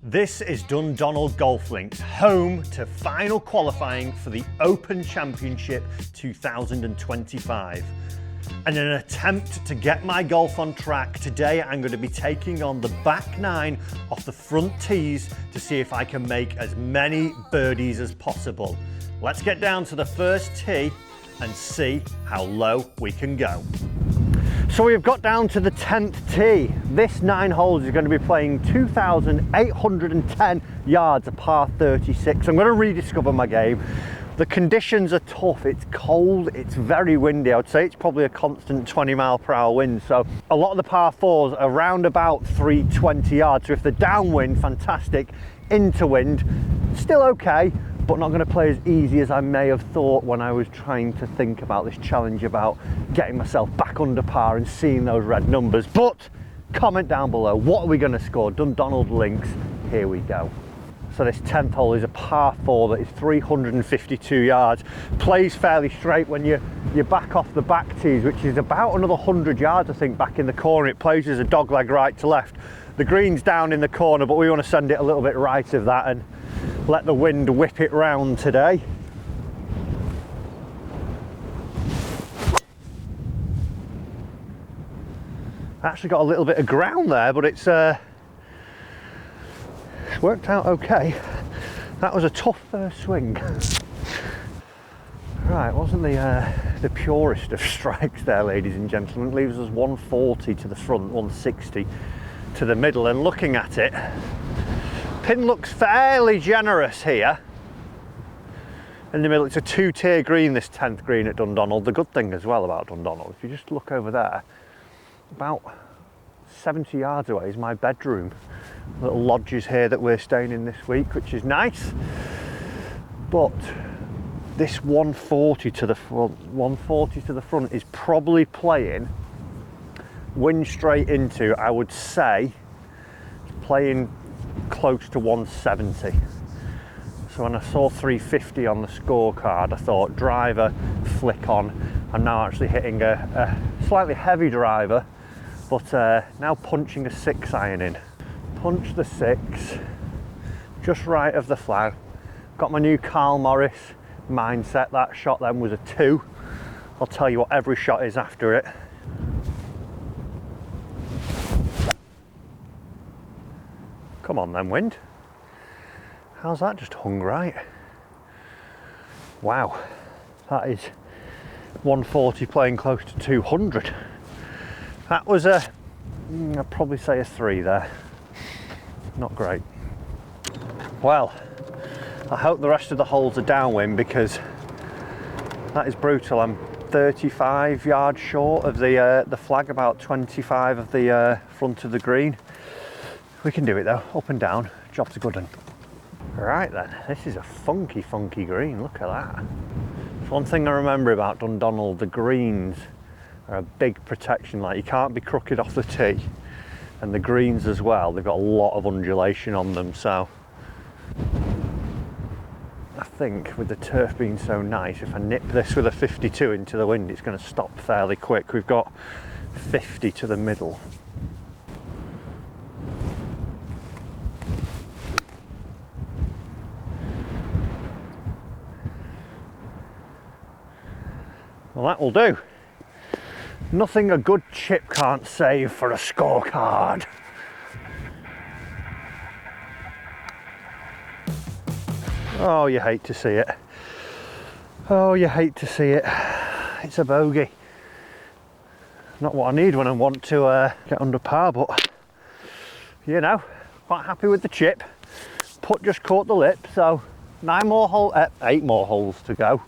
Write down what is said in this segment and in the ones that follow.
This is Dundonald Golf Links, home to final qualifying for the Open Championship 2025. And in an attempt to get my golf on track, today I'm going to be taking on the back nine off the front tees to see if I can make as many birdies as possible. Let's get down to the first tee and see how low we can go. So we've got down to the 10th tee. This 9 holes is going to be playing 2,810 yards, a par 36. I'm going to rediscover my game. The conditions are tough, it's cold, it's very windy. I would say it's probably a constant 20-mile-per-hour wind. So a lot of the par 4s are around about 320 yards. So if they're downwind, fantastic. Into wind, still okay, but not going to play as easy as I may have thought when I was trying to think about this challenge about getting myself back under par and seeing those red numbers. But comment down below, what are we going to score? Dundonald Links, here we go. So this 10th hole is a par 4 that is 352 yards. Plays fairly straight when you back off the back tees, which is about another 100 yards, I think, back in the corner. It plays as a dogleg right to left. The green's down in the corner, but we want to send it a little bit right of that and let the wind whip it round today. Actually got a little bit of ground there, but it's worked out okay. That was a tough first swing. Right, wasn't the purest of strikes there, ladies and gentlemen. It leaves us 140 to the front, 160 to the middle, and looking at it, pin looks fairly generous here. In the middle, it's a 2-tier green, this 10th green at Dundonald. The good thing as well about Dundonald, if you just look over there, about 70 yards away is my bedroom. Little lodges here that we're staying in this week, which is nice. But this 140 to the front is probably playing wind straight into, I would say, playing close to 170. So when I saw 350 on the scorecard, I thought driver, flick on. I'm now actually hitting a slightly heavy driver, but now punching a 6 iron in. Punch the 6, just right of the flag. Got my new Carl Morris mindset. That shot then was a 2. I'll tell you what every shot is after it. Come on then, wind. How's that just hung right? Wow, that is 140 playing close to 200. That was I'd probably say a 3 there. Not great. Well, I hope the rest of the holes are downwind, because that is brutal. I'm 35 yards short of the flag, about 25 of the front of the green. We can do it though, up and down, job's a good one. Right then, this is a funky green, look at that. It's one thing I remember about Dundonald, the greens are a big protection. Like, you can't be crooked off the tee, and the greens as well, they've got a lot of undulation on them. So I think with the turf being so nice, if I nip this with a 52 into the wind, it's going to stop fairly quick. We've got 50 to the middle. Well, that will do. Nothing a good chip can't save for a scorecard. Oh, you hate to see it. Oh, you hate to see it. It's a bogey. Not what I need when I want to get under par, but you know, quite happy with the chip. Putt just caught the lip, so 8 more holes to go.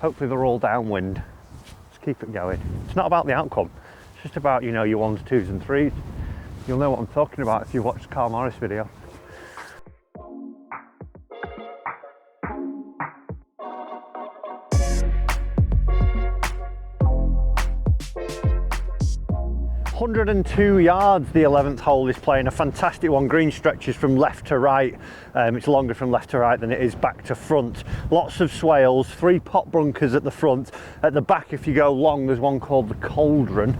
Hopefully they're all downwind. Let's keep it going. It's not about the outcome. It's just about, you know, your 1s, 2s and 3s. You'll know what I'm talking about if you watch the Carl Morris video. ...102 yards the 11th hole is playing, a fantastic one. Green stretches from left to right. It's longer from left to right than it is back to front. Lots of swales, 3 pot bunkers at the front. At the back, if you go long, there's one called the Cauldron.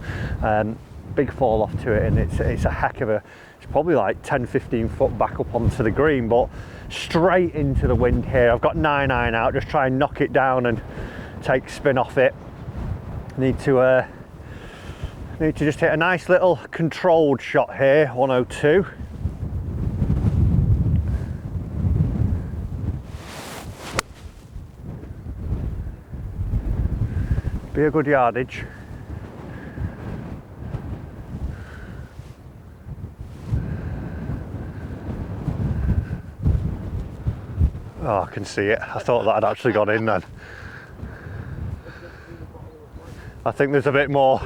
Big fall off to it, and it's a heck of a It's probably like 10-15 foot back up onto the green, but straight into the wind here. I've got 9-iron out, just try and knock it down and take spin off it. Need to just hit a nice little controlled shot here, 102. Be a good yardage. Oh, I can see it. I thought that had actually gone in then. I think there's a bit more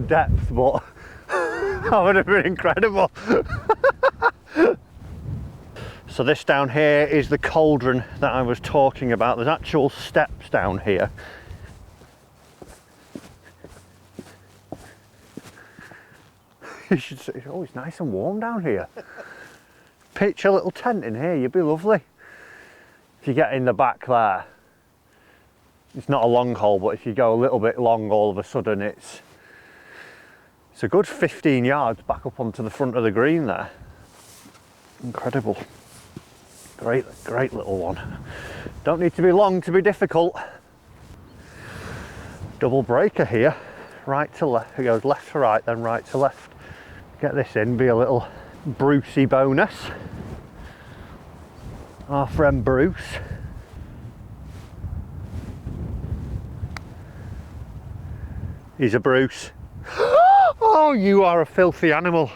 depth, but that would have been incredible. So this down here is the cauldron that I was talking about. There's actual steps down here. You should see, oh, it's nice and warm down here. Pitch a little tent in here, you'd be lovely. If you get in the back there, it's not a long hole, but if you go a little bit long, all of a sudden it's a good 15 yards back up onto the front of the green there. Incredible. Great little one. Don't need to be long to be difficult. Double breaker here, right to left. It goes left to right, then right to left. Get this in, be a little Brucey bonus. Our friend Bruce. He's a Bruce. Oh, you are a filthy animal.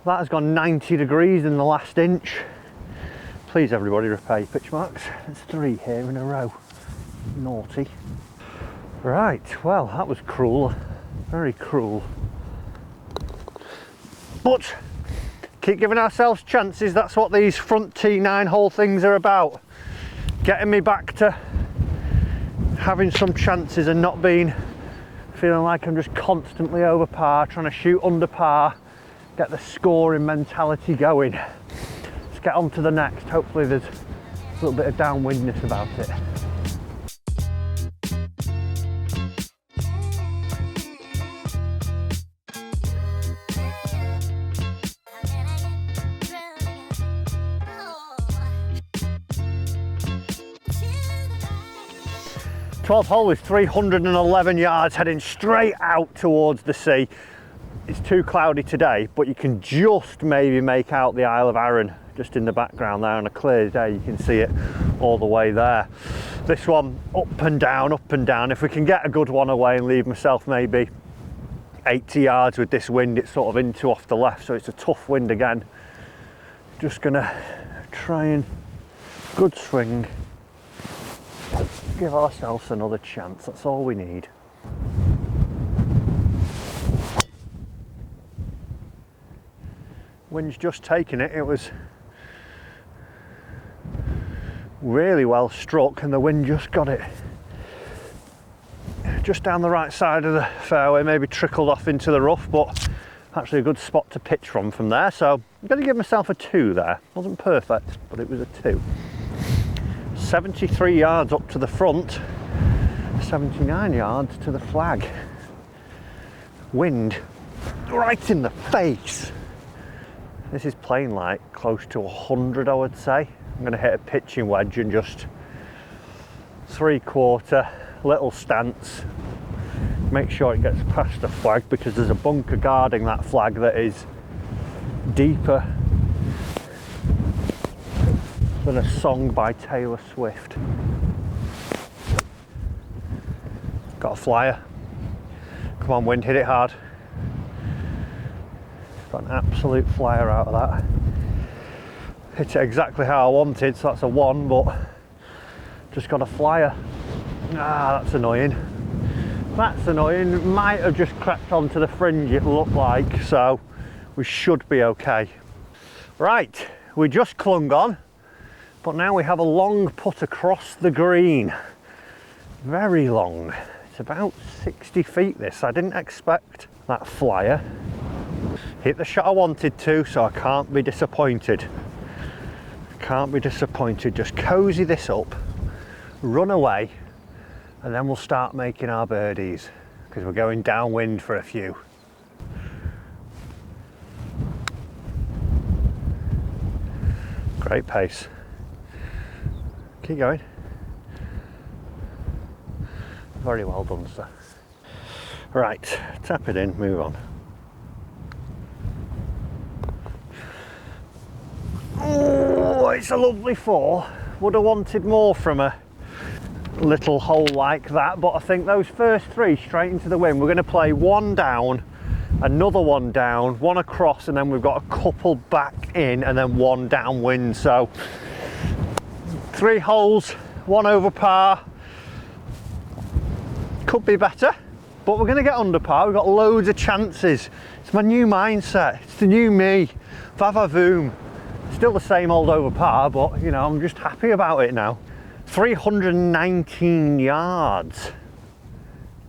That has gone 90 degrees in the last inch. Please everybody repay pitch marks. There's 3 here in a row. Naughty. Right, well, that was cruel, very cruel. But keep giving ourselves chances. That's what these front tee 9-hole things are about. Getting me back to having some chances and not feeling like I'm just constantly over par, trying to shoot under par, get the scoring mentality going. Let's get on to the next. Hopefully there's a little bit of downwindness about it. 12th hole is 311 yards heading straight out towards the sea. It's too cloudy today, but you can just maybe make out the Isle of Arran just in the background there. On a clear day you can see it all the way there. This one up and down, up and down. If we can get a good one away and leave myself maybe 80 yards with this wind, it's sort of into off the left, so it's a tough wind again. Just gonna try and good swing. Give ourselves another chance, that's all we need. Wind's just taken it. It was really well struck and the wind just got it just down the right side of the fairway, maybe trickled off into the rough, but actually a good spot to pitch from there. So I'm going to give myself a 2 there. Wasn't perfect, but it was a 2. 73 yards up to the front, 79 yards to the flag. Wind right in the face. This is playing like close to 100, I would say. I'm going to hit a pitching wedge and just 3/4 little stance. Make sure it gets past the flag because there's a bunker guarding that flag that is deeper than a song by Taylor Swift. Got a flyer. Come on, wind, hit it hard. Got an absolute flyer out of that. Hit it exactly how I wanted, so that's a 1, but just got a flyer. Ah, that's annoying. That's annoying. Might have just crept onto the fringe, it looked like, so we should be okay. Right, we just clung on, but now we have a long putt across the green. Very long. It's about 60 feet this. I didn't expect that flyer. Hit the shot I wanted to, so I can't be disappointed. Can't be disappointed. Just cozy this up, run away, and then we'll start making our birdies. because we're going downwind for a few. Great pace. Keep going. Very well done, sir. Right, tap it in, move on. Oh, it's a lovely 4. Would have wanted more from a little hole like that, but I think those first 3 straight into the wind. We're going to play 1 down, another 1 down, 1 across, and then we've got a couple back in, and then 1 downwind. So 3 holes, 1 over par. Could be better, but we're going to get under par. We've got loads of chances. It's my new mindset. It's the new me. Va-va-voom. Still the same old over par, but you know, I'm just happy about it now. 319 yards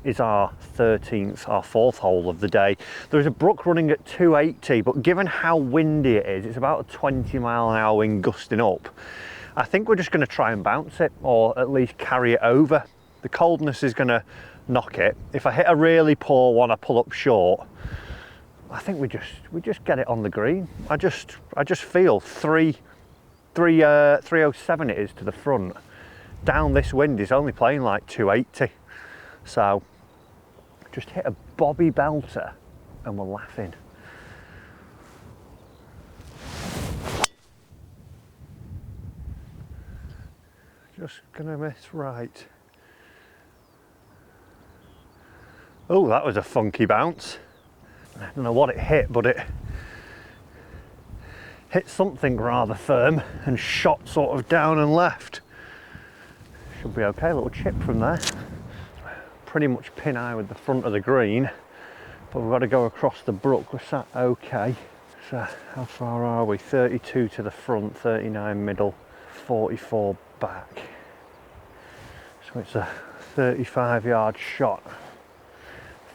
is our 13th, our 4th hole of the day. There's a brook running at 280, but given how windy it is, it's about a 20-mile-an-hour wind gusting up. I think we're just going to try and bounce it, or at least carry it over. The coldness is going to knock it. If I hit a really poor one, I pull up short. I think we just get it on the green. I just feel 307 it is to the front. Down this wind is only playing like 280. So just hit a bobby belter and we're laughing. Just gonna miss right. Oh, that was a funky bounce. I don't know what it hit, but it hit something rather firm and shot sort of down and left. Should be okay, a little chip from there. Pretty much pin eye with the front of the green, but we've got to go across the brook. We're sat okay. So how far are we? 32 to the front, 39 middle, 44 back. So it's a 35-yard shot.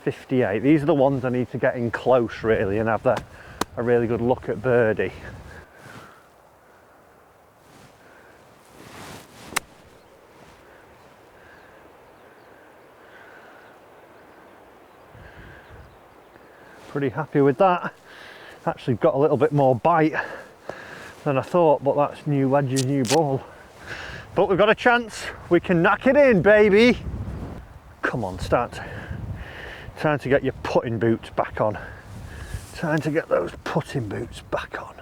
58. These are the ones I need to get in close really and have a really good look at birdie. Pretty happy with that. Actually got a little bit more bite than I thought, but that's new wedges, new ball. But we've got a chance. We can knock it in, baby. Come on, start. Time to get your putting boots back on. Time to get those putting boots back on.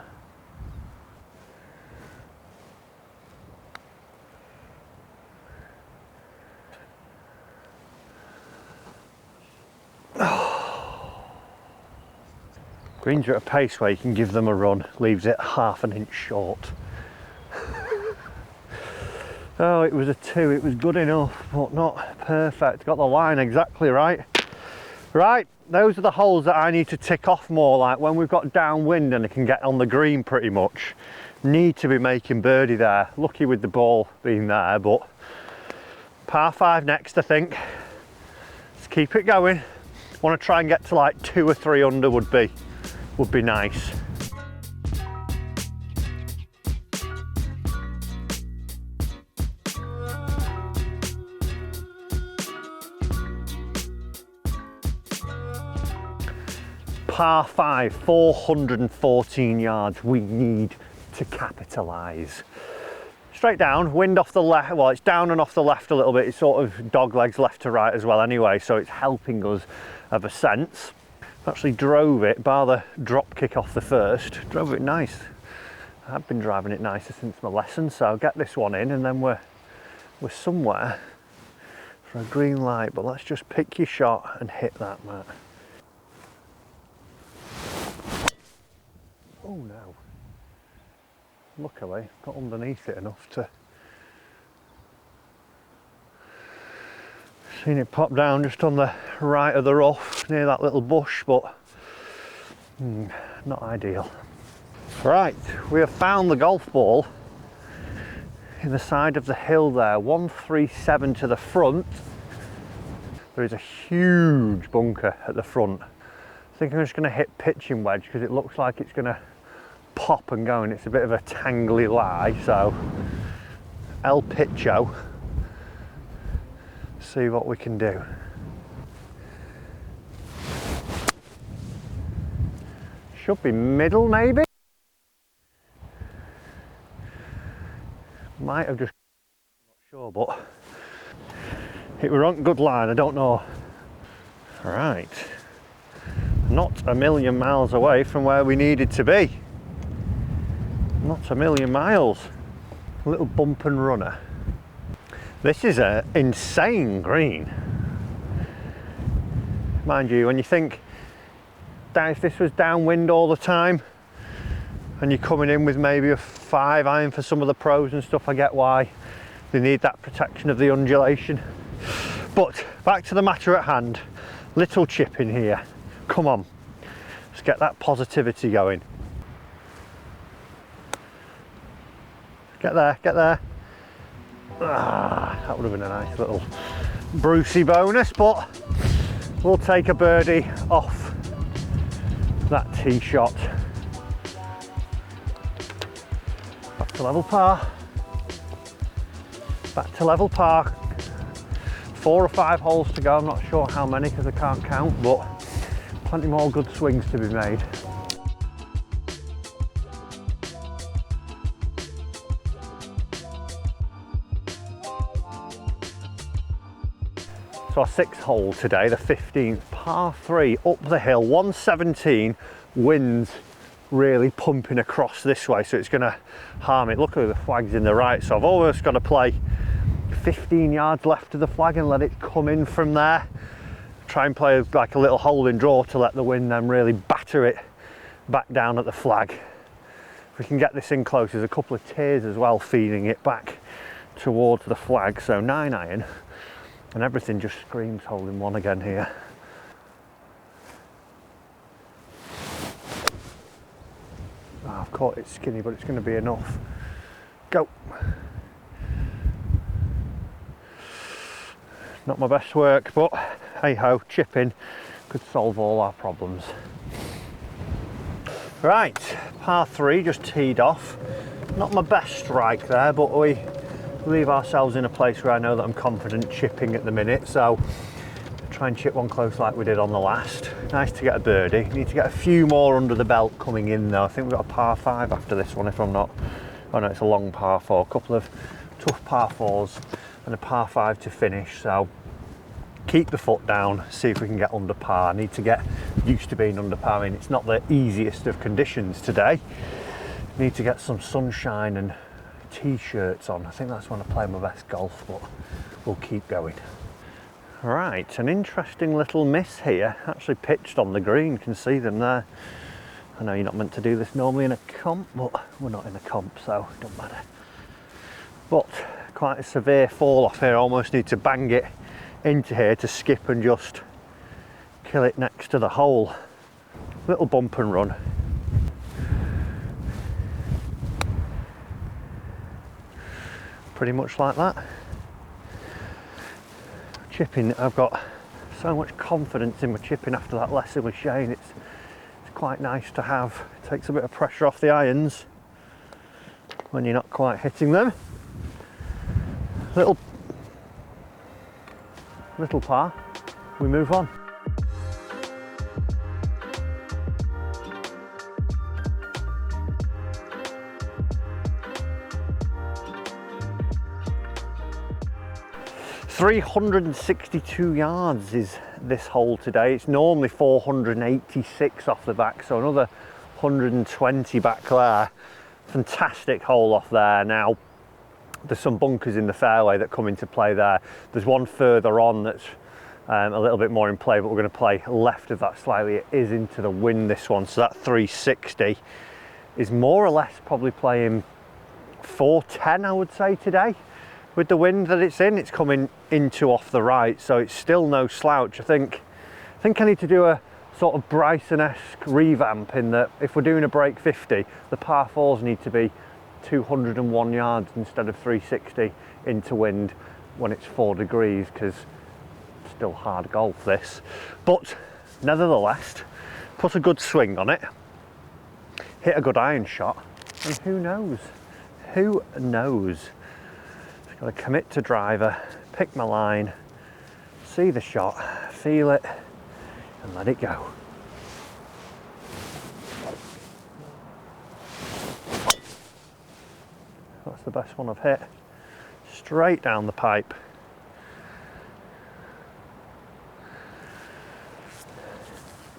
Oh. Greens are at a pace where you can give them a run, leaves it half an inch short. Oh, it was a 2, it was good enough, but not perfect. Got the line exactly right. Right, those are the holes that I need to tick off more, like when we've got downwind and I can get on the green pretty much. Need to be making birdie there. Lucky with the ball being there, but par 5 next, I think. Let's keep it going. Want to try and get to like 2 or 3 under would be nice. Par 5, 414 yards. We need to capitalise. Straight down, wind off the left. Well, it's down and off the left a little bit. It's sort of dog legs left to right as well anyway, so it's helping us of a sense. Actually drove it, bar the drop kick off the first, drove it nice. I've been driving it nicer since my lesson, so I'll get this one in and then we're somewhere for a green light, but let's just pick your shot and hit that, Matt. Oh no. Luckily, got underneath it enough to seen it pop down just on the right of the rough near that little bush, but not ideal. Right, we have found the golf ball in the side of the hill there, 137 to the front. There is a huge bunker at the front. I think I'm just going to hit pitching wedge because it looks like it's going to pop and go, and it's a bit of a tangly lie, so El Picho, see what we can do. Should be middle maybe. Might have just, not sure, but it were on good line, I don't know. Right, not a million miles away from where we needed to be. Not a million miles. A little bump and runner. This is an insane green. Mind you, when you think that if this was downwind all the time and you're coming in with maybe a 5-iron for some of the pros and stuff, I get why they need that protection of the undulation. But back to the matter at hand. Little chip in here. Come on, let's get that positivity going. Get there, get there. Ah, that would have been a nice little Brucey bonus, but we'll take a birdie off that tee shot. Back to level par. Back to level par. 4 or 5 holes to go, I'm not sure how many because I can't count, but plenty more good swings to be made. So our 6th hole today, the 15th, par 3 up the hill, 117, winds really pumping across this way, so it's going to harm it. Luckily the flag's in the right, so I've almost got to play 15 yards left of the flag and let it come in from there. Try and play like a little holding draw to let the wind then really batter it back down at the flag. If we can get this in close, there's a couple of tiers as well feeding it back towards the flag, so 9-iron, and everything just screams holding one again here. Oh, I've caught it skinny, but it's going to be enough. Go. Not my best work, but hey ho, chipping could solve all our problems. Right, par 3 just teed off. Not my best strike there, but we leave ourselves in a place where I know that I'm confident chipping at the minute, so try and chip one close like we did on the last. Nice to get a birdie. Need to get a few more under the belt coming in though. I think we've got a par 5 after this one if I'm not, oh no, it's a long par 4, a couple of tough par 4s and a par 5 to finish, so keep the foot down, see if we can get under par. Need to get used to being under par. I mean, it's not the easiest of conditions today. Need to get some sunshine and t-shirts on. I think that's when I play my best golf, but we'll keep going. Right, an interesting little miss here. Actually pitched on the green, can see them there. I know you're not meant to do this normally in a comp, but we're not in a comp, so it doesn't matter. But quite a severe fall off here. Almost need to bang it into here to skip and just kill it next to the hole. Little bump and run. Pretty much like that. Chipping, I've got so much confidence in my chipping after that lesson with Shane. It's quite nice to have. It takes a bit of pressure off the irons when you're not quite hitting them. Little par, we move on. $362 yards is this hole today. It's normally 486 off the back, so another 120 back there. Fantastic hole off there. Now there's some bunkers in the fairway that come into play there. There's one further on that's a little bit more in play, but we're going to play left of that slightly. It is into the wind, this one, so that 360 is more or less probably playing 410, I would say, today. With the wind that it's in, it's coming into off the right, so it's still no slouch. I think I need to do a sort of Bryson-esque revamp in that if we're doing a break 50, the par 4s need to be 201 yards instead of 360 into wind when it's 4 degrees, because it's still hard golf this. But nevertheless, put a good swing on it, hit a good iron shot, and who knows? Who knows? Just got to commit to driver, pick my line, see the shot, feel it, and let it go. That's the best one I've hit. Straight down the pipe.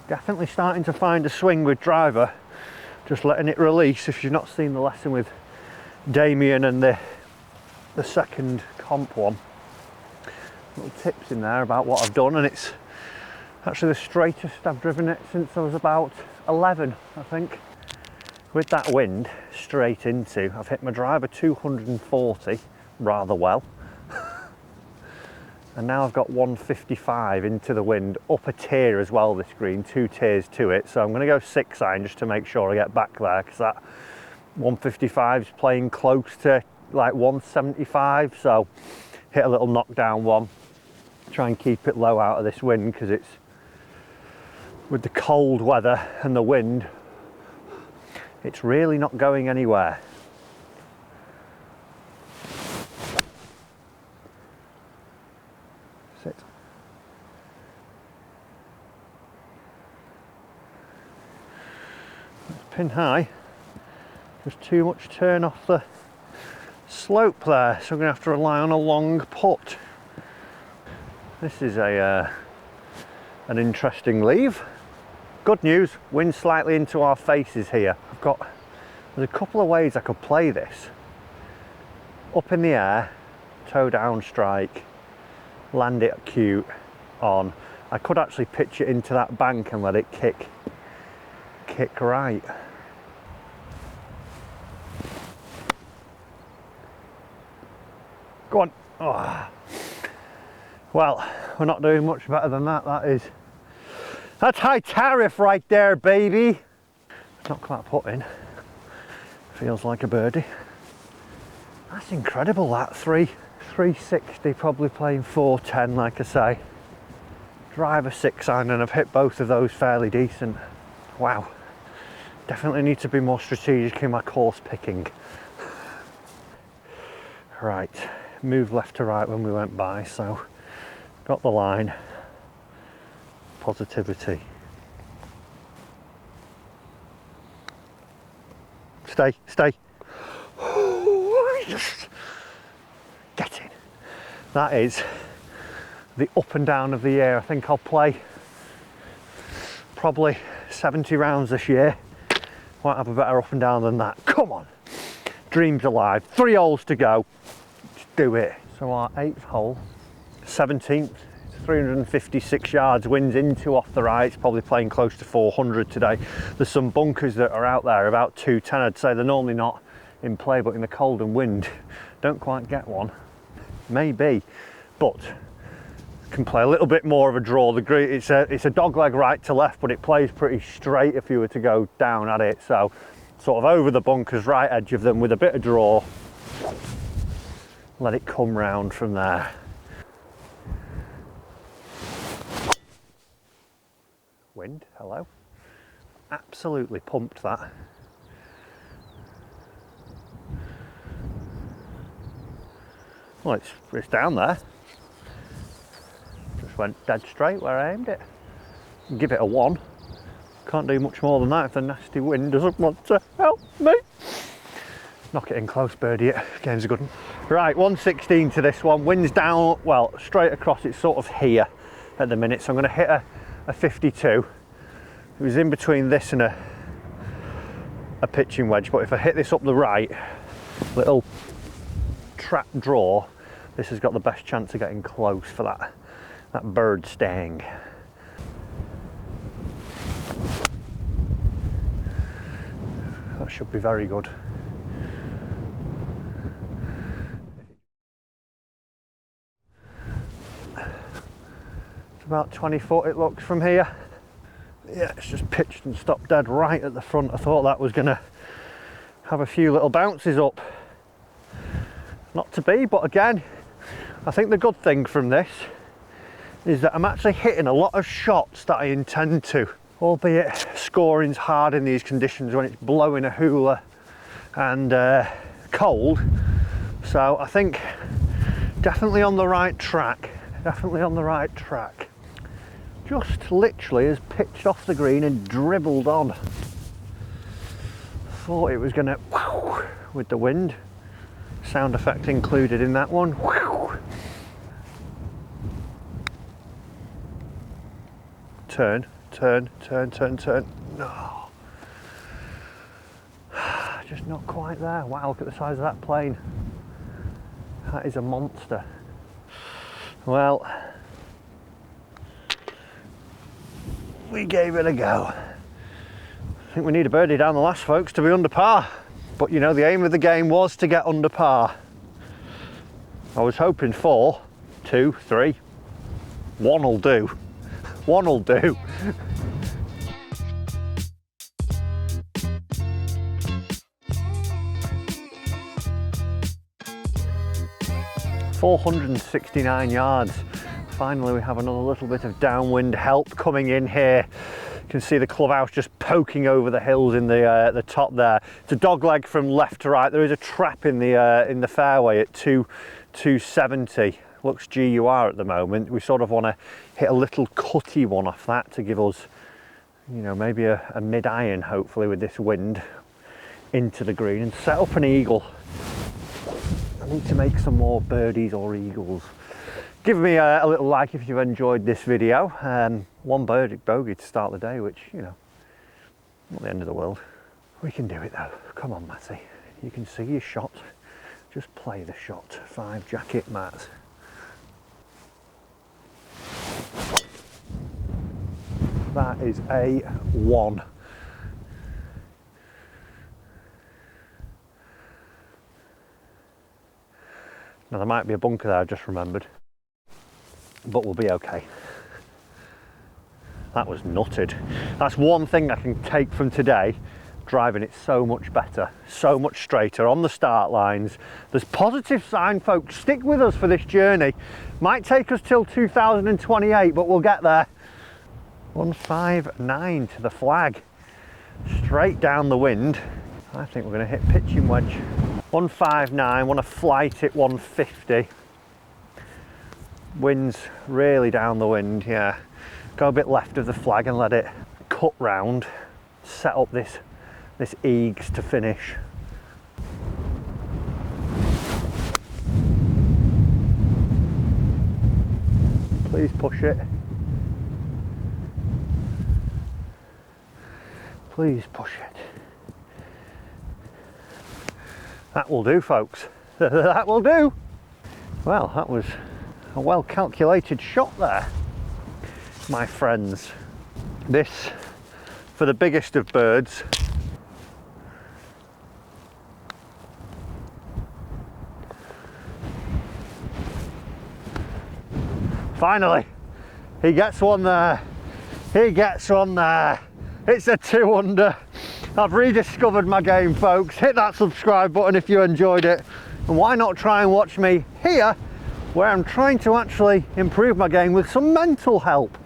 Definitely starting to find a swing with driver. Just letting it release. If you've not seen the lesson with Damien and the second comp one, little tips in there about what I've done, and it's actually the straightest I've driven it since I was about 11, I think. With that wind straight into, I've hit my driver 240 rather well. And now I've got 155 into the wind, up a tier as well this green, 2 tiers to it. So I'm going to go 6 iron just to make sure I get back there, because that 155 is playing close to like 175. So hit a little knockdown one, try and keep it low out of this wind, because it's, with the cold weather and the wind, it's really not going anywhere. Sit. It's pin high. There's too much turn off the slope there, so I'm going to have to rely on a long putt. This is an interesting leave. Good news, wind slightly into our faces here. There's a couple of ways I could play this. Up in the air, toe down strike, land it cute on. I could actually pitch it into that bank and let it kick right. Go on. Oh. Well, we're not doing much better than that. That's high tariff right there, baby. Not quite put in. Feels like a birdie. That's incredible, that 360, probably playing 410, like I say. Driver 6 iron, and I've hit both of those fairly decent. Wow. Definitely need to be more strategic in my course picking. Right, moved left to right when we went by, so got the line. Positivity. Stay. Get in. That is the up and down of the year. I think I'll play probably 70 rounds this year. Won't have a better up and down than that. Come on. Dreams alive. 3 holes to go. Just do it. So our 8th hole, 17th. 356 yards, winds into off the right. It's probably playing close to 400 today. There's some bunkers that are out there about 210. I'd say they're normally not in play, but in the cold and wind, don't quite get one. Maybe, but can play a little bit more of a draw. The green, it's a dog leg right to left, but it plays pretty straight if you were to go down at it. So sort of over the bunkers, right edge of them with a bit of draw. Let it come round from there. Wind, hello. Absolutely pumped that. Well, it's down there. Just went dead straight where I aimed it. Give it a 1. Can't do much more than that if the nasty wind doesn't want to help me. Knock it in close, birdie it. Game's a good one. Right, 116 to this one. Wind's down, well, straight across. It's sort of here at the minute, so I'm going to hit a 52. It was in between this and a pitching wedge, but if I hit this up the right, little trap draw, this has got the best chance of getting close for that bird stang. That should be very good. It's about 20 foot it looks from here. Yeah, it's just pitched and stopped dead right at the front. I thought that was going to have a few little bounces up. Not to be, but again, I think the good thing from this is that I'm actually hitting a lot of shots that I intend to, albeit scoring's hard in these conditions when it's blowing a hooler and cold. So I think definitely on the right track, Just literally has pitched off the green and dribbled on. Thought it was gonna, with the wind. Sound effect included in that one. Whew. Turn, turn, turn, turn, turn. No. Just not quite there. Wow, look at the size of that plane. That is a monster. Well, we gave it a go. I think we need a birdie down the last, folks, to be under par. But you know, the aim of the game was to get under par. I was hoping 4, 2, 3. One will do. One will do. $469 yards. Finally, we have another little bit of downwind help coming in here. You can see the clubhouse just poking over the hills in the top there. It's a dog leg from left to right. There is a trap in the fairway at 270. Looks GUR at the moment. We sort of want to hit a little cutty one off that to give us, you know, maybe a mid-iron, hopefully, with this wind into the green, and set up an eagle. I need to make some more birdies or eagles. Give me a little like if you've enjoyed this video. One bogey to start the day, which, you know, not the end of the world. We can do it though. Come on, Matty. You can see your shot. Just play the shot. 5 jacket, Matt. That is a 1. Now there might be a bunker there, I just remembered, but we'll be okay. That was nutted. That's one thing I can take from today, driving it so much better, so much straighter on the start lines. There's positive sign, folks. Stick with us for this journey. Might take us till 2028, but we'll get there. 159 to the flag, straight down the wind. I think we're going to hit pitching wedge. 159, want to flight it 150. Wind's really down the wind, yeah. Go a bit left of the flag and let it cut round. Set up this eags to finish. Please push it. Please push it. That will do, folks. That will do. Well, that was a well calculated shot there, my friends. This for the biggest of birds. Finally, he gets one there. He gets one there. It's a 2 under. I've rediscovered my game, folks. Hit that subscribe button if you enjoyed it. And why not try and watch me here, where I'm trying to actually improve my game with some mental help.